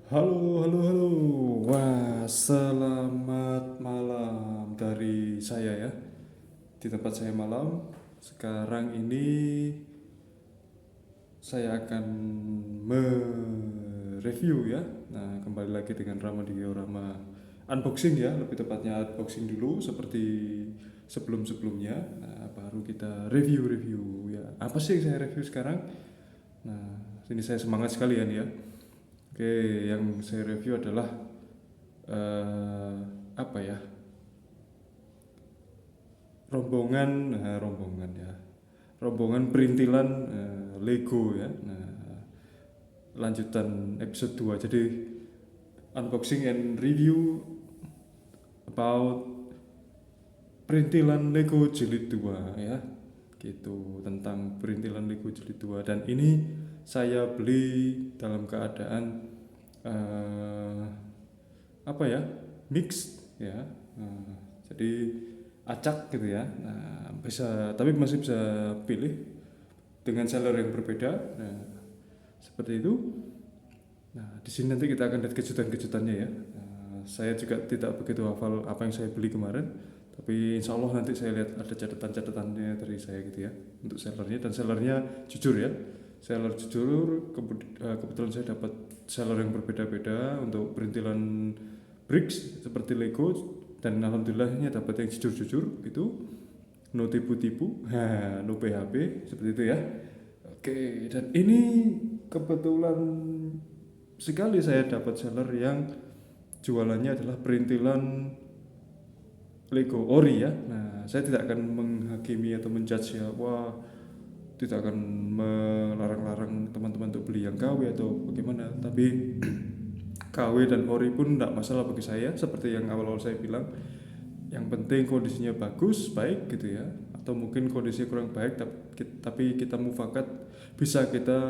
Halo, halo, halo. Wah, selamat malam dari saya ya. Di tempat saya malam. Sekarang ini saya akan mereview ya. Nah, kembali lagi dengan Rama di Rama unboxing ya. Lebih tepatnya unboxing dulu seperti sebelum-sebelumnya. Nah, baru kita review-review ya. Apa sih yang saya review sekarang? Nah, ini saya semangat sekali ya. Oke, yang saya review adalah eh, apa ya, rombongan ya, rombongan perintilan Lego ya. Nah, lanjutan episode 2. Jadi unboxing and review about perintilan Lego jilid 2 ya, gitu, tentang perintilan Lego jilid 2. Dan ini saya beli dalam keadaan eh, apa ya, mix ya. Jadi acak gitu ya. Nah, bisa, tapi masih bisa pilih dengan seller yang berbeda. Nah, seperti itu. Nah, di sini nanti kita akan lihat kejutan-kejutannya ya. Saya juga tidak begitu hafal apa yang saya beli kemarin, tapi insya Allah nanti saya lihat ada catatan-catatannya dari saya gitu ya, untuk sellernya. Dan sellernya jujur ya, seller jujur. Kebetulan saya dapat seller yang berbeda-beda untuk perintilan bricks seperti Lego. Dan alhamdulillahnya dapat yang jujur-jujur itu, no tipu-tipu, no PHP, seperti itu ya. Oke, dan ini kebetulan sekali saya dapat seller yang jualannya adalah perintilan Lego ori ya. Nah, saya tidak akan menghakimi atau menjudge ya. Wah, tidak akan melarang-larang teman-teman untuk beli yang KW atau bagaimana. Tapi KW dan ori pun tidak masalah bagi saya. Seperti yang awal-awal saya bilang, yang penting kondisinya bagus, baik gitu ya. Atau mungkin kondisinya kurang baik, tapi kita mufakat bisa kita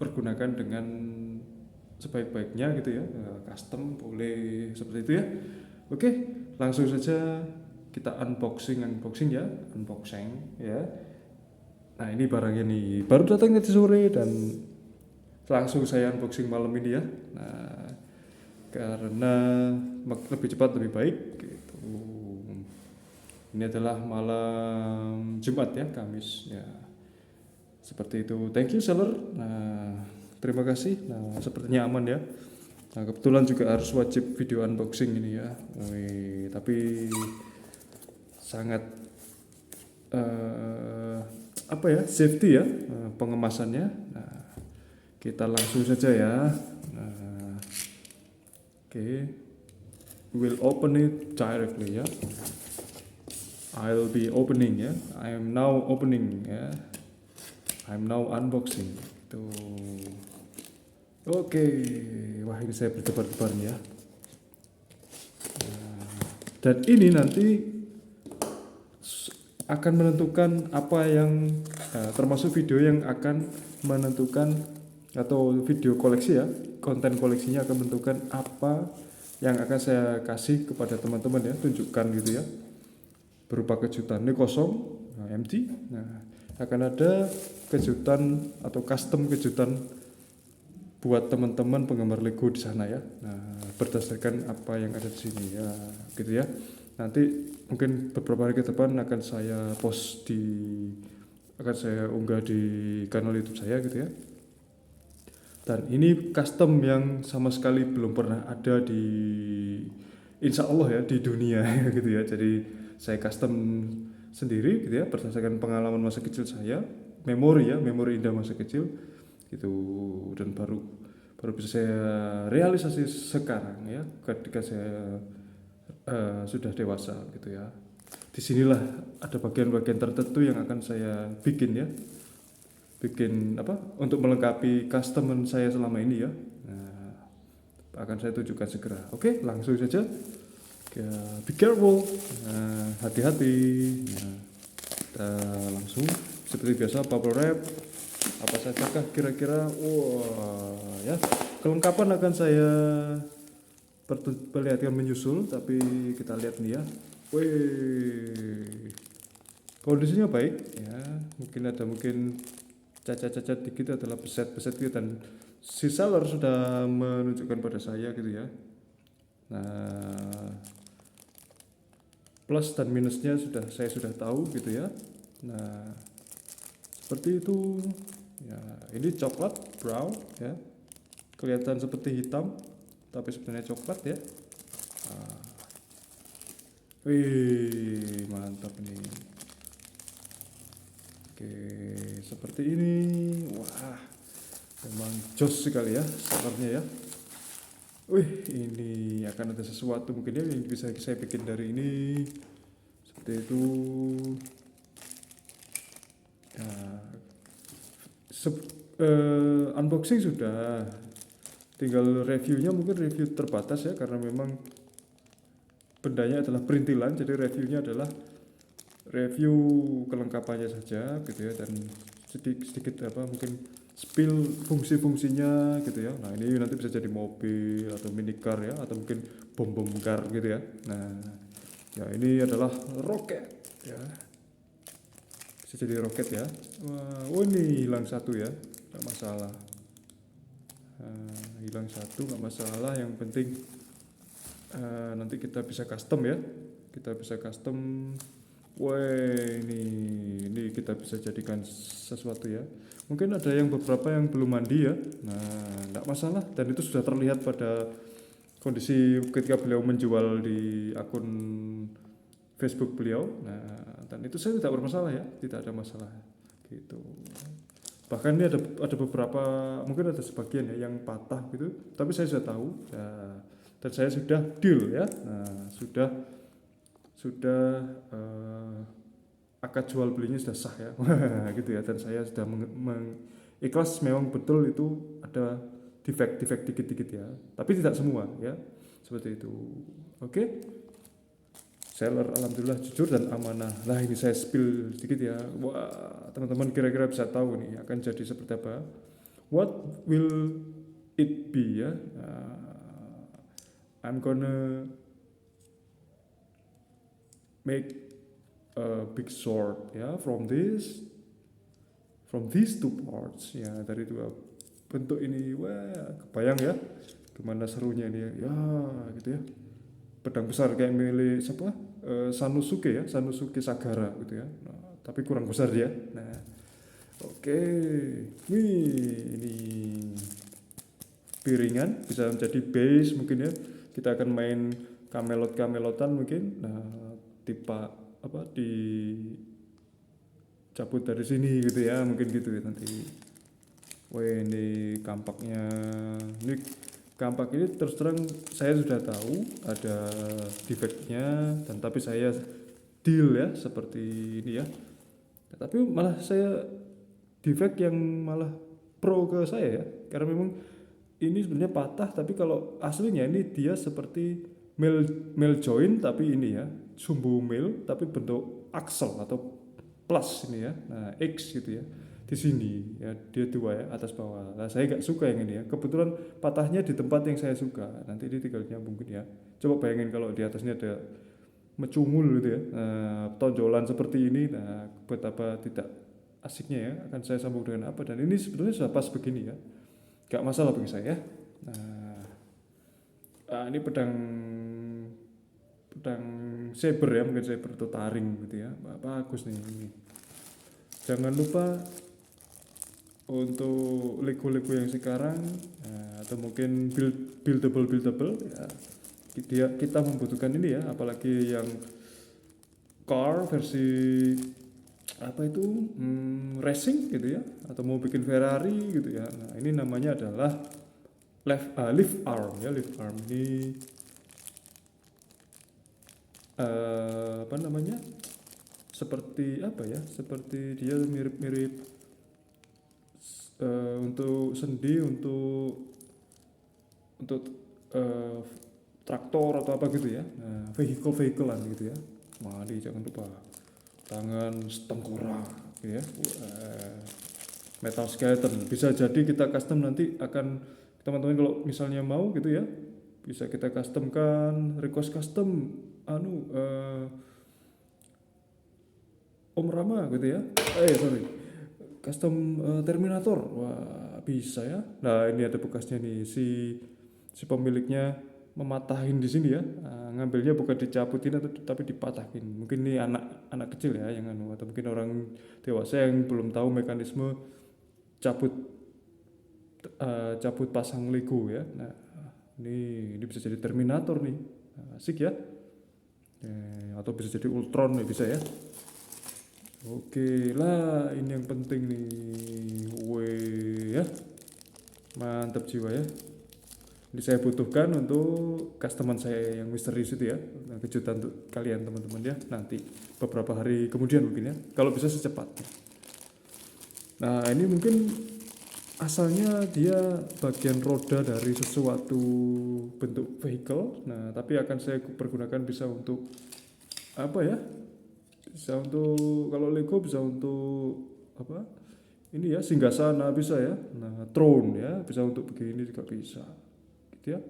pergunakan dengan sebaik-baiknya gitu ya. Custom boleh seperti itu ya. Oke, langsung saja kita unboxing ya, unboxing ya. Nah, ini barangnya nih baru datang tadi sore dan langsung saya unboxing malam ini ya. Nah, karena lebih cepat lebih baik gitu. Ini adalah malam Jumat ya, Kamis ya. Seperti itu. Thank you seller. Nah, terima kasih. Nah, sepertinya aman ya. Nah, kebetulan juga harus wajib video unboxing ini ya. Wih, tapi sangat eh, apa ya, safety ya, pengemasannya. Nah, kita langsung saja ya. Nah, oke, we'll open it directly ya. I'll be opening ya. I am now opening ya. I'm now unboxing. Tuh. Oke, wah ini saya berdebar-debar nih ya. Dan ini nanti akan menentukan apa yang termasuk video yang akan menentukan, atau video koleksi ya, konten koleksinya akan menentukan apa yang akan saya kasih kepada teman-teman ya, tunjukkan gitu ya, berupa kejutan. Ini kosong, empty. Nah, akan ada kejutan atau custom kejutan buat teman-teman penggemar Lego di sana ya. Nah, berdasarkan apa yang ada di sini ya, gitu ya. Nanti mungkin beberapa hari ke depan akan saya unggah di kanal YouTube saya gitu ya. Dan ini custom yang sama sekali belum pernah ada di, insya Allah ya, di dunia gitu ya. Jadi saya custom sendiri gitu ya, berdasarkan pengalaman masa kecil saya, memori indah masa kecil gitu. Dan baru bisa saya realisasi sekarang ya, ketika saya sudah dewasa gitu ya. Disinilah ada bagian-bagian tertentu yang akan saya bikin ya, bikin apa, untuk melengkapi customer saya selama ini ya. Nah, akan saya tunjukkan segera. Oke, langsung saja. Be careful, nah, hati-hati. Nah, kita langsung seperti biasa bubble wrap. Apa sajakah kira-kira? Wah ya, kelengkapan akan saya perlihatkan menyusul, tapi kita lihat nih ya. Wih, kondisinya baik ya. Mungkin cacat-cacat dikit adalah beset-beset gitu, dan si seller sudah menunjukkan pada saya gitu ya. Nah, plus dan minusnya saya sudah tahu gitu ya. Nah, seperti itu. Ya, ini coklat brown ya. Kelihatan seperti hitam tapi sebenarnya coklat ya. Nah, wih, mantap ini. Oke, seperti ini. Wah, memang jos sekali ya sellernya ya. Wih, ini akan ada sesuatu mungkin ya yang bisa saya bikin dari ini. Seperti itu. Ya, unboxing sudah, tinggal reviewnya mungkin review terbatas ya, karena memang bendanya adalah perintilan, jadi reviewnya adalah review kelengkapannya saja gitu ya, dan sedikit apa mungkin spill fungsi-fungsinya gitu ya. Nah ini nanti bisa jadi mobil atau mini car ya, atau mungkin bom car gitu ya. Nah ya ini adalah roket ya, bisa jadi roket ya. Wah, oh ini hilang satu ya, nggak masalah. Hilang satu nggak masalah, yang penting nanti kita bisa custom ya, kita bisa custom. Wah, ini kita bisa jadikan sesuatu ya. Mungkin ada yang beberapa yang belum mandi ya. Nah, enggak masalah, dan itu sudah terlihat pada kondisi ketika beliau menjual di akun Facebook beliau. Nah, dan itu saya tidak bermasalah ya, tidak ada masalah gitu. Bahkan ini ada beberapa, mungkin ada sebagian ya yang patah gitu, tapi saya sudah tahu ya, dan saya sudah deal ya. Nah, sudah akad jual belinya sudah sah ya. Gitu ya, dan saya sudah ikhlas, memang betul itu ada defect dikit-dikit ya, tapi tidak semua ya, seperti itu. Oke, seller alhamdulillah jujur dan amanah. Nah ini saya spill sedikit ya. Wah, teman-teman kira-kira bisa tahu nih akan jadi seperti apa, what will it be ya. I'm gonna make a big sword ya, from these two parts ya, dari dua bentuk ini. Wah, kebayang ya gimana serunya ini ya gitu ya. Pedang besar kayak milik siapa, Sanosuke ya, Sanosuke Sagara gitu ya. Nah, tapi kurang besar dia. Nah, oke. Ini piringan bisa menjadi base mungkin ya. Kita akan main kamelotan mungkin. Nah, tipe apa di cabut dari sini gitu ya, mungkin gitu ya nanti. Wah, ini kampaknya. Ini kampak ini terus terang saya sudah tahu ada defectnya, dan tapi saya deal ya seperti ini ya. Tapi malah saya defect yang malah pro ke saya ya, karena memang ini sebenarnya patah, tapi kalau aslinya ini dia seperti male joint, tapi ini ya sumbu male tapi bentuk axle atau plus ini ya. Nah X gitu ya, di sini ya dia dua ya, atas bawah. Nah saya nggak suka yang ini ya, kebetulan patahnya di tempat yang saya suka. Nanti ini tinggal nyambungin ya. Coba bayangin kalau di atasnya ada mecungul gitu ya, tonjolan seperti ini. Nah betapa tidak asiknya ya, akan saya sambung dengan apa, dan ini sebetulnya sudah pas begini ya, nggak masalah bagi saya. Nah ini pedang saber ya, mungkin saber atau taring gitu ya. Bagus nih ini. Jangan lupa untuk Lego yang sekarang atau mungkin buildable ya, kita membutuhkan ini ya, apalagi yang car versi apa itu racing gitu ya, atau mau bikin Ferrari gitu ya. Nah ini namanya adalah lift arm ya. Lift arm ini apa namanya, seperti apa ya, seperti dia mirip-mirip untuk sendi, untuk traktor atau apa gitu ya. Nah, vehicle-an gitu ya. Mari jangan lupa tangan tengkorak ya. Metal skeleton bisa jadi kita custom, nanti akan teman-teman kalau misalnya mau gitu ya, bisa kita customkan, request custom Om Rama gitu ya. Custom Terminator. Wah, bisa ya. Nah ini ada bekasnya nih, si pemiliknya mematahin di sini ya. Ngambilnya bukan dicabutin atau tapi dipatahin. Mungkin ini anak kecil ya yang anu, atau mungkin orang dewasa yang belum tahu mekanisme cabut cabut pasang Lego ya. Nah ini bisa jadi Terminator nih. Asik ya. Atau bisa jadi Ultron ya, bisa ya. Oke lah, ini yang penting nih. Weh ya, mantap jiwa ya. Ini saya butuhkan untuk customer saya yang misterius itu ya. Nah, kejutan untuk kalian teman-teman ya. Nanti beberapa hari kemudian mungkin ya. Kalau bisa secepatnya. Nah ini mungkin asalnya dia bagian roda dari sesuatu bentuk vehicle. Nah tapi akan saya pergunakan bisa untuk apa ya? Bisa untuk, kalau Lego bisa untuk apa? Ini ya singgasana bisa ya. Nah throne ya bisa untuk begini juga bisa. Gitu ya.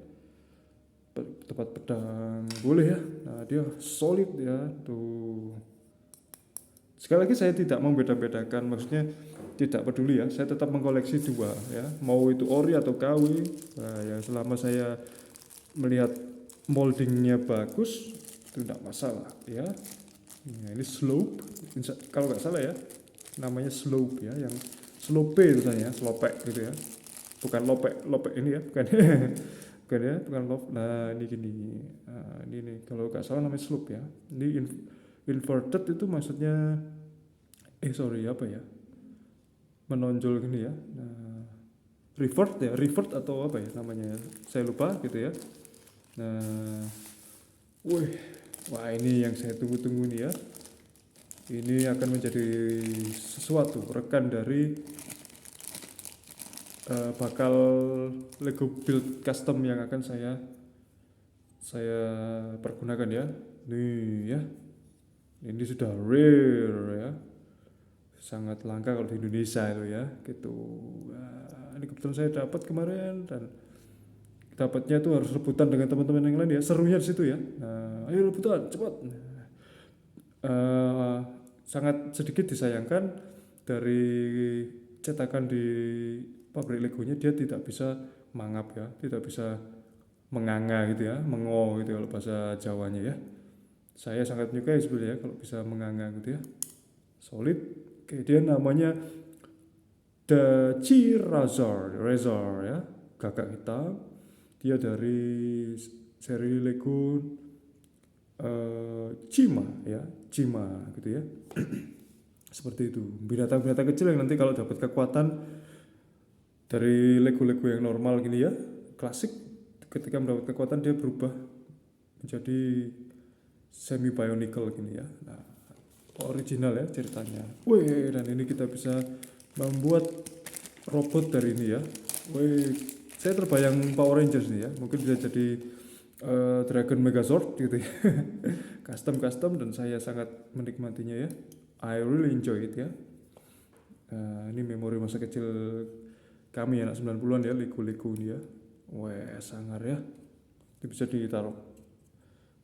Tempat pedang boleh ya. Nah dia solid ya tuh. Sekali lagi saya tidak membeda-bedakan, maksudnya tidak peduli ya, saya tetap mengkoleksi dua ya, mau itu ori atau KW. Nah, ya selama saya melihat moldingnya bagus itu tidak masalah ya. Nah, ini slope, kalau nggak salah ya namanya slope ya, yang slope itu saya slopek gitu ya, bukan lopek ini ya, bukan bukan ya, bukan lop. Nah ini gini, nah, ini nih kalau nggak salah namanya slope ya. Ini inverted itu maksudnya apa ya, menonjol gini ya. Nah, revert atau apa ya namanya ya, saya lupa gitu ya. Nah wah ini yang saya tunggu-tunggu nih ya. Ini akan menjadi sesuatu rekan dari bakal Lego build custom yang akan saya pergunakan ya. Nih ya, ini sudah rare ya, sangat langka kalau di Indonesia itu ya gitu. Nah, ini kebetulan saya dapat kemarin dan dapatnya tuh harus rebutan dengan teman-teman yang lain ya, serunya di situ ya. Nah, ayo rebutan cepat. Sangat sedikit disayangkan dari cetakan di pabrik Legonya, dia tidak bisa mangap ya, tidak bisa menganga gitu ya, mengo gitu kalau bahasa Jawanya ya. Saya sangat menyukai sebenarnya kalau bisa menganga gitu ya, solid. Oke, dia namanya The Razor ya, gagak hitam. Dia dari seri Lego Cima gitu ya. Seperti itu, binatang-binatang kecil yang nanti kalau dapat kekuatan dari Lego-Lego yang normal gini ya, klasik, ketika mendapat kekuatan dia berubah menjadi semi bionicle gini ya. Nah, original ya ceritanya. Wih, dan ini kita bisa membuat robot dari ini ya. Wih, saya terbayang Power Rangers nih ya, mungkin bisa jadi Dragon Megazord gitu ya. custom dan saya sangat menikmatinya ya. I really enjoy it ya. Ini memori masa kecil kami anak 90-an ya, Lego ini ya. Wah, sangar ya. Itu bisa ditaruh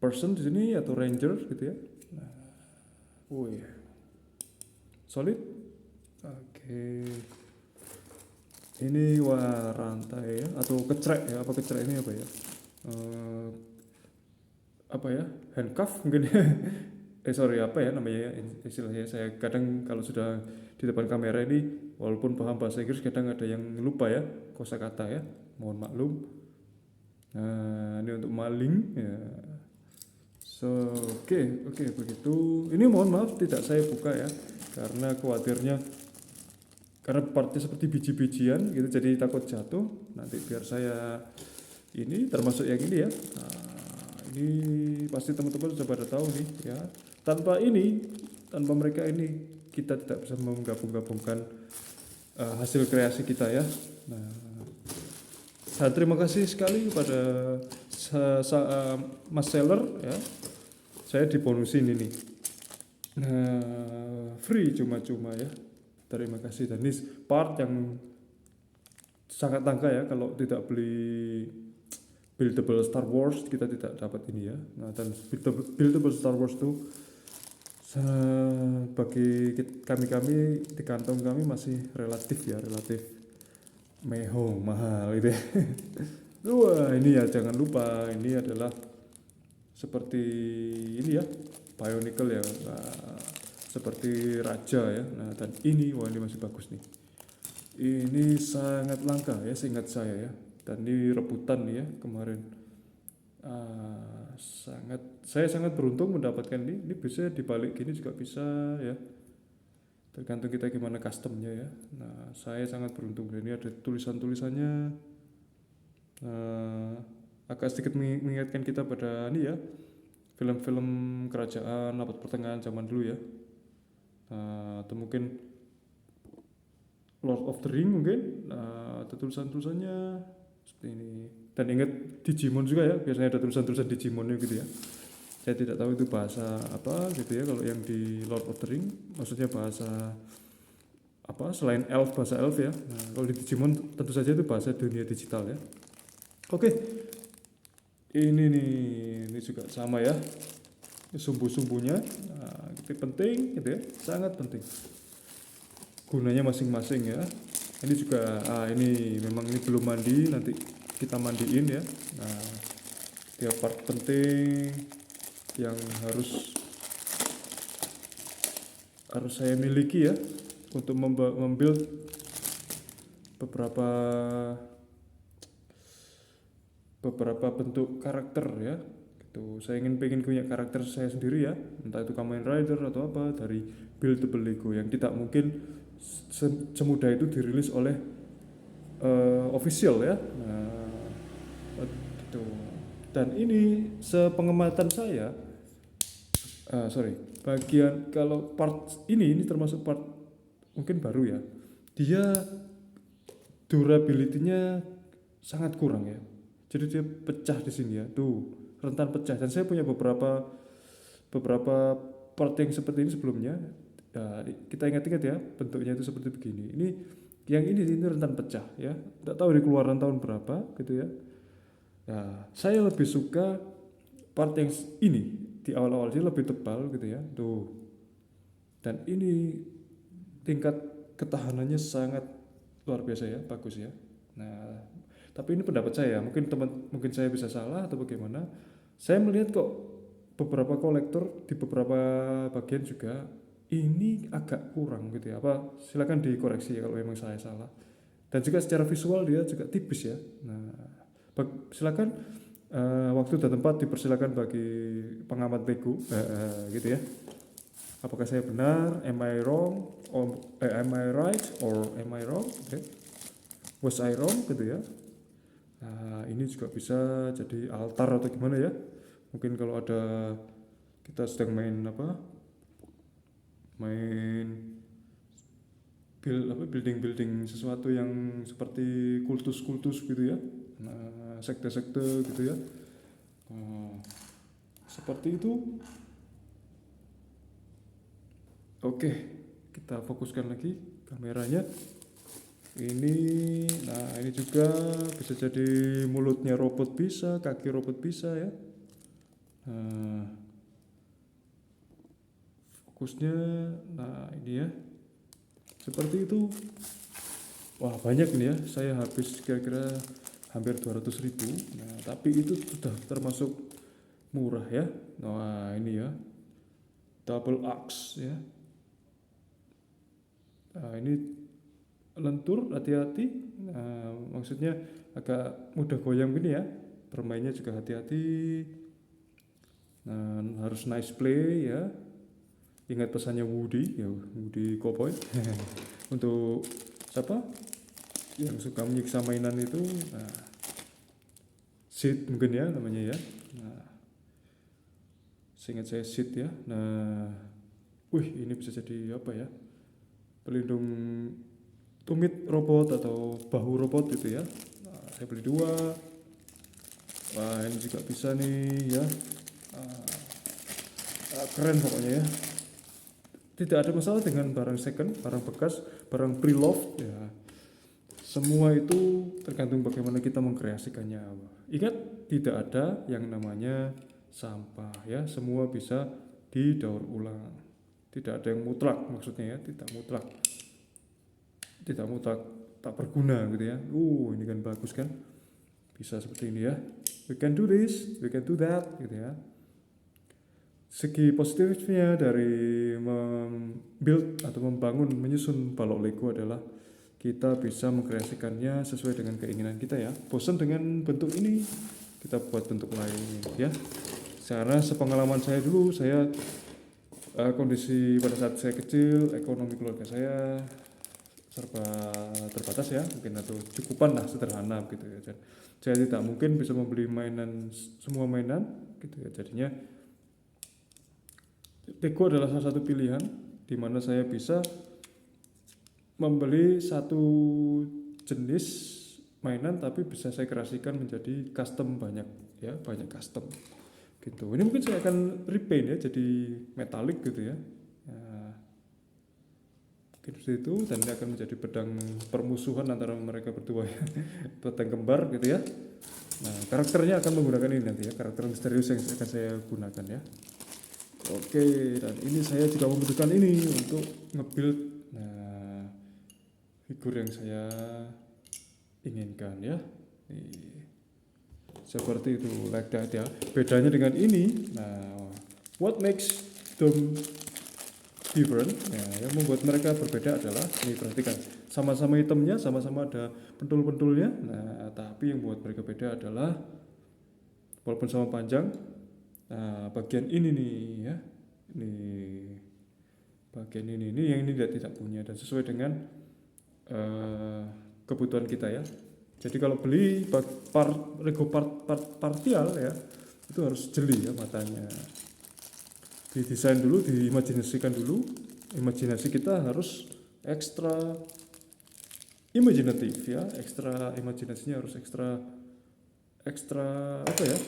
person di sini atau ranger gitu ya. Nah, solid. Oke. Ini rantai ya, atau kecrek ya, apa kecrek ini apa ya? Apa ya? Handcuff mungkin ya. Apa ya namanya ya istilahnya. Saya kadang kalau sudah di depan kamera ini walaupun paham bahasa Inggris kadang ada yang lupa ya kosakata ya, mohon maklum. Nah ini untuk maling ya. Oke begitu. Ini mohon maaf tidak saya buka ya, karena khawatirnya karena partnya seperti biji-bijian gitu, jadi takut jatuh nanti. Biar saya ini termasuk yang ini ya. Nah, ini pasti teman-teman sudah pada tahu nih ya. Tanpa mereka ini kita tidak bisa menggabung-gabungkan hasil kreasi kita ya. Nah, saya terima kasih sekali kepada Mas Seller ya. Saya dibonusin ini. Free cuma-cuma ya. Terima kasih, dan ini part yang sangat langka ya, kalau tidak beli buildable Star Wars kita tidak dapat ini ya. Nah, dan buildable Star Wars itu bagi kami di kantong kami masih relatif mehong mahal itu ya. Wah ini ya jangan lupa ini adalah seperti ini ya Bionicle ya. Nah, seperti raja ya. Nah dan ini wah ini masih bagus nih. Ini sangat langka ya seingat saya ya. Dan ini rebutan nih ya kemarin. Saya sangat beruntung mendapatkan ini. Ini bisa dibalik gini juga bisa ya. Tergantung kita gimana customnya ya. Nah saya sangat beruntung. Ini ada tulisan-tulisannya. Agak sedikit mengingatkan kita pada ini ya film-film kerajaan abad pertengahan zaman dulu ya. Atau mungkin Lord of the Ring mungkin. Ada tulisan-tulisannya seperti ini. Dan ingat Digimon juga ya, biasanya ada tulisan-tulisan Digimonnya gitu ya. Saya tidak tahu itu bahasa apa gitu ya. Kalau yang di Lord of the Ring maksudnya bahasa apa selain elf, bahasa elf ya. Nah kalau di Digimon tentu saja itu bahasa dunia digital ya. Oke, ini nih, ini juga sama ya, sumbu-sumbunya, nah, itu penting, gitu ya, sangat penting. Gunanya masing-masing ya. Ini juga, ini memang ini belum mandi, nanti kita mandiin ya. Nah, dia part penting yang harus saya miliki ya untuk membuild beberapa bentuk karakter ya gitu. Saya pengen punya karakter saya sendiri ya, entah itu Kamen Rider atau apa dari buildable Lego yang tidak mungkin semudah itu dirilis oleh official ya. Nah, gitu. Dan ini sepengamatan saya bagian kalau part ini termasuk part mungkin baru ya, dia durability-nya sangat kurang ya. Jadi dia pecah di sini ya, tuh rentan pecah. Dan saya punya beberapa part yang seperti ini sebelumnya. Nah, kita ingat-ingat ya, bentuknya itu seperti begini. Ini rentan pecah ya. Tidak tahu di keluaran tahun berapa gitu ya. Nah, saya lebih suka part yang ini di awal-awal dia lebih tebal gitu ya, tuh. Dan ini tingkat ketahanannya sangat luar biasa ya, bagus ya. Nah, tapi ini pendapat saya, mungkin saya bisa salah atau bagaimana. Saya melihat kok beberapa kolektor di beberapa bagian juga ini agak kurang gitu ya. Apa silakan dikoreksi ya kalau memang saya salah. Dan juga secara visual dia juga tipis ya. Nah, silakan waktu dan tempat dipersilakan bagi pengamat Lego gitu ya. Apakah saya benar? Am I wrong? Or am I right? Or am I wrong? Okay. Was I wrong gitu ya. Nah, ini juga bisa jadi altar atau gimana ya. Mungkin kalau ada kita sedang main building sesuatu yang seperti kultus gitu ya. Nah, sekte-sekte gitu ya. Seperti itu. Oke, kita fokuskan lagi kameranya. Ini juga bisa jadi mulutnya robot bisa, kaki robot bisa ya. Fokusnya, ini ya, seperti itu. Wah banyak nih ya, saya habis kira-kira hampir 200.000. Nah tapi itu sudah termasuk murah ya. Nah ini ya, double axe ya. Nah ini lentur, hati-hati. Nah, maksudnya agak mudah goyang gini ya, bermainnya juga hati-hati. Nah, harus nice play ya. Ingat pesannya Woody ya, Woody Cowboy. Untuk siapa yang suka menyiksa mainan itu, Sid mungkin ya namanya ya. Nah, seingat saya Sid ya. Nah, ini bisa jadi apa ya, pelindung tumit robot atau bahu robot gitu ya. Nah, saya beli 2. Wah ini juga bisa nih ya. Keren pokoknya ya. Tidak ada masalah dengan barang second, barang bekas, barang pre-loved ya. Semua itu tergantung bagaimana kita mengkreasikannya. Ingat, tidak ada yang namanya sampah ya. Semua bisa didaur ulang. Tidak ada yang mutlak maksudnya ya, tidak mutlak. tak berguna gitu ya. Ini kan bagus kan, bisa seperti ini ya, we can do this, we can do that gitu ya. Segi positifnya dari build atau membangun, menyusun balok Lego adalah kita bisa mengkreasikannya sesuai dengan keinginan kita ya. Bosan dengan bentuk ini, kita buat bentuk lain ya. Karena sepengalaman saya dulu, saya kondisi pada saat saya kecil, ekonomi keluarga saya serba terbatas ya, mungkin atau cukupan lah, sederhana gitu ya. Dan saya tidak mungkin bisa membeli mainan, semua mainan gitu ya. Jadinya Lego adalah salah satu pilihan di mana saya bisa membeli satu jenis mainan tapi bisa saya kreasikan menjadi custom banyak ya, banyak custom gitu. Ini mungkin saya akan repaint ya jadi metalik gitu ya. Mungkin seperti itu, dan ini akan menjadi pedang permusuhan antara mereka berdua ya. Pedang kembar gitu ya. Nah, karakternya akan menggunakan ini nanti ya, karakter misterius yang akan saya gunakan ya. Oke, dan ini saya juga membutuhkan ini untuk nge-build figur yang saya inginkan ya. Seperti itu, like that ya. Bedanya dengan ini, nah, what makes them different, ya, yang membuat mereka berbeda adalah, ini perhatikan, sama-sama hitamnya, sama-sama ada pentul-pentulnya. Nah, tapi yang membuat mereka beda adalah walaupun sama panjang, nah, bagian ini nih ya, ini bagian ini yang ini tidak punya, dan sesuai dengan kebutuhan kita ya. Jadi kalau beli Lego partial ya, itu harus jeli ya matanya. Didesain dulu, diimajinasikan dulu. Imajinasi kita harus ekstra imajinatif ya, ekstra imajinasinya harus ekstra apa ya?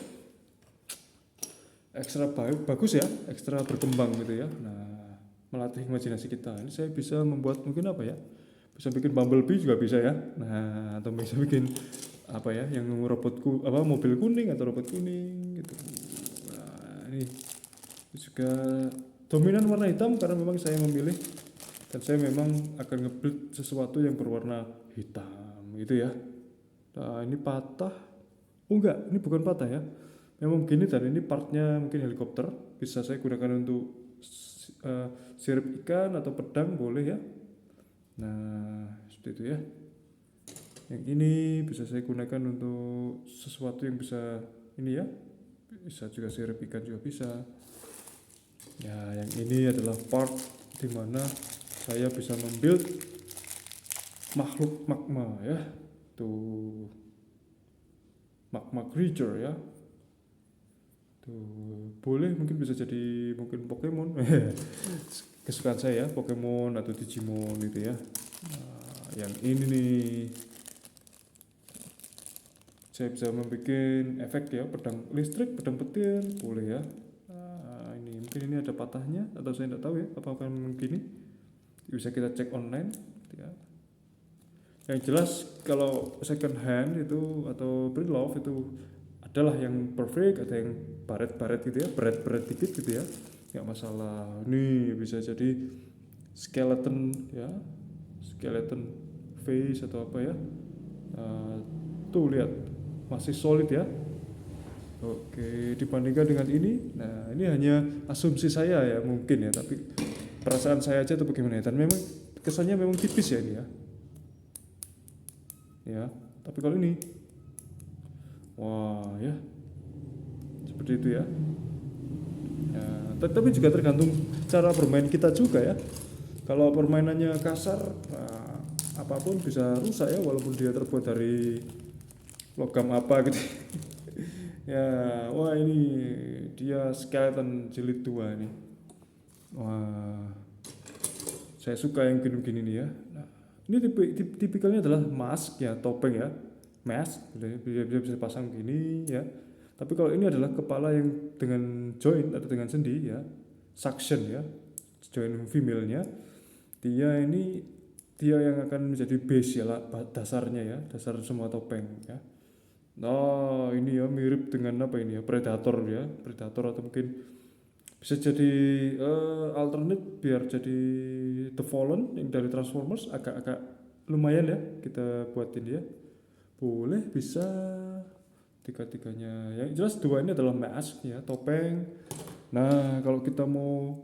Ekstra bagus ya, ekstra berkembang gitu ya. Nah, melatih imajinasi kita. Ini saya bisa membuat mungkin apa ya? Bisa bikin Bumblebee juga bisa ya. Nah, atau bisa bikin apa ya, yang robotku apa, mobil kuning atau robot kuning gitu. Nah, ini juga dominan warna hitam karena memang saya memilih, dan saya memang akan nge-build sesuatu yang berwarna hitam gitu ya. Nah, ini patah. Oh enggak, ini bukan patah ya. Memang begini, dan ini partnya mungkin helikopter, bisa saya gunakan untuk sirip ikan atau pedang boleh ya. Nah, seperti itu ya. Yang ini bisa saya gunakan untuk sesuatu yang bisa ini ya, bisa juga sirip ikan juga bisa. Ya, yang ini adalah part dimana saya bisa membuild makhluk magma ya, tuh magma creature ya. Tuh, boleh mungkin bisa jadi mungkin Pokemon. Kesukaan saya ya, Pokemon atau Digimon gitu ya. Nah, yang ini nih saya bisa membuat efek ya, pedang listrik, pedang petir boleh ya. Nah, ini mungkin ini ada patahnya atau saya tidak tahu ya, apakah begini, bisa kita cek online ya. Yang jelas kalau second hand itu atau pre-love itu adalah yang perfect, ada yang baret-baret gitu ya, baret-baret dikit gitu ya, nggak masalah. Ini bisa jadi skeleton ya, skeleton face atau apa ya. Tuh lihat masih solid ya. Oke, dibandingkan dengan ini, nah ini hanya asumsi saya ya mungkin ya, tapi perasaan saya aja tuh bagaimana ya. Dan memang kesannya memang tipis ya ini ya. Ya, tapi kalau ini, wah ya, seperti itu ya. Ya, tapi juga tergantung cara bermain kita juga ya. Kalau permainannya kasar, nah, apapun bisa rusak ya, walaupun dia terbuat dari logam apa gitu. Ya, wah ini dia skeleton jilid 2 ini. Wah, saya suka yang gini-gini nih ya. Nah, ini tipikalnya adalah mask ya, topeng ya, mask, dia bisa pasang gini ya. Tapi kalau ini adalah kepala yang dengan joint atau dengan sendi ya, suction ya, joint female-nya. Dia yang akan menjadi base ya, dasarnya ya, dasar semua topeng ya. Nah, ini ya mirip dengan apa ini ya, predator ya, predator, atau mungkin bisa jadi alternate biar jadi The Fallen yang dari Transformers, agak-agak lumayan ya kita buatin ya. Boleh, bisa, tiga-tiganya. Yang jelas dua ini adalah mask ya, topeng. Nah, kalau kita mau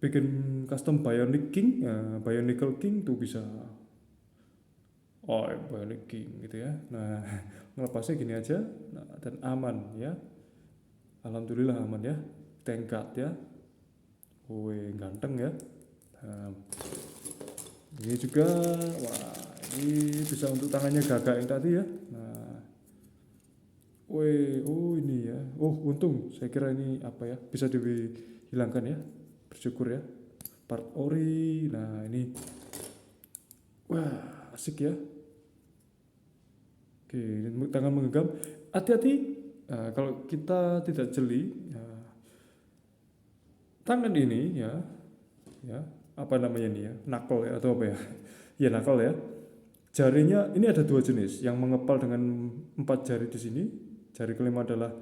bikin custom Bionic King, ya, Bionicle King tuh bisa. Oh, Bionic King gitu ya. Nah, ngelepasnya gini aja, nah, dan aman ya. Alhamdulillah aman ya. Thank God ya. Woi, ganteng ya. Nah, ini juga, wah, ini bisa untuk tangannya gagak yang tadi ya. Nah, woi, oh ini ya. Oh, untung. Saya kira ini apa ya? Bisa dihilangkan ya. Bersyukur ya. Part ori. Nah, ini, wah, asik ya. Oke, tangan menggenggam. Hati-hati, kalau kita tidak jeli, tangan ini ya, apa namanya ini ya, knuckle ya atau apa ya? Ya knuckle ya. Jarinya ini ada dua jenis, yang mengepal dengan 4 jari di sini, jari kelima adalah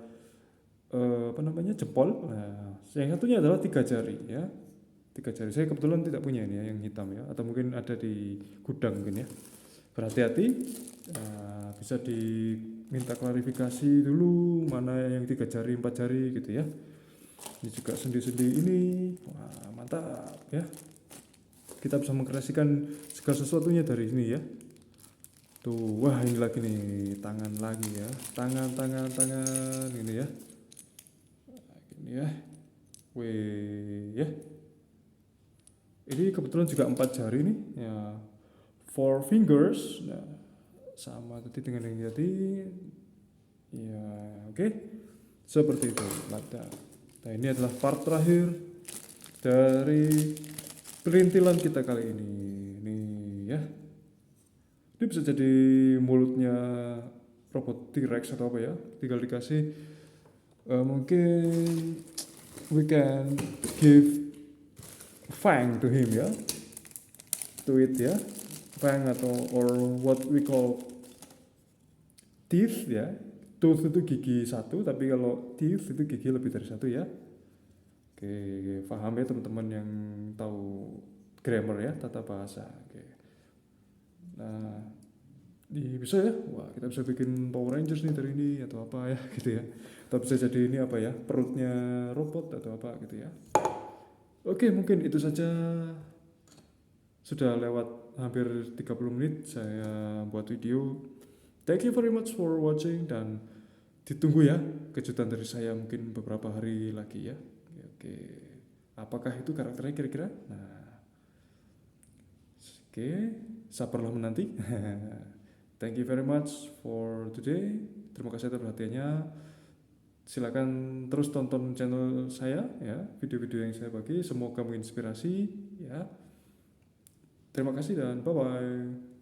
apa namanya, jempol. Nah, yang satunya adalah 3 jari ya, 3 jari. Saya kebetulan tidak punya ini ya, yang hitam ya, atau mungkin ada di gudang mungkin ya. Berhati-hati, bisa diminta klarifikasi dulu mana yang 3 jari 4 jari gitu ya. Ini juga sendi-sendi ini, wah mantap ya. Kita bisa mengkreasikan segala sesuatunya dari sini ya. Tuh, wah ini lagi nih, tangan lagi ya, tangan ini ya, ini ya, weh ya. Ini kebetulan juga 4 jari nih, ya, 4 fingers. Nah, sama tadi dengan yang tadi, ya oke, seperti itu. Nah ini adalah part terakhir dari perintilan kita kali ini, nih ya. Ini bisa jadi mulutnya robot T-Rex atau apa ya, tinggal dikasih mungkin we can give fang to him ya, to it ya, fang atau or what we call teeth ya. Tooth itu gigi satu, tapi kalau teeth itu gigi lebih dari satu ya. Oke, paham ya teman-teman yang tahu grammar ya, tata bahasa. Oke. Nah, bisa ya, wah kita bisa bikin Power Rangers nih dari ini atau apa ya gitu ya. Atau bisa jadi ini apa ya, perutnya robot atau apa gitu ya. Oke, mungkin itu saja. Sudah lewat hampir 30 menit saya buat video. Thank you very much for watching, dan ditunggu ya kejutan dari saya mungkin beberapa hari lagi ya. Oke, apakah itu karakternya kira-kira? Nah, oke, sabarlah menanti. Thank you very much for today. Terima kasih atas perhatiannya. Silakan terus tonton channel saya ya, video-video yang saya bagi. Semoga menginspirasi ya. Terima kasih dan bye bye.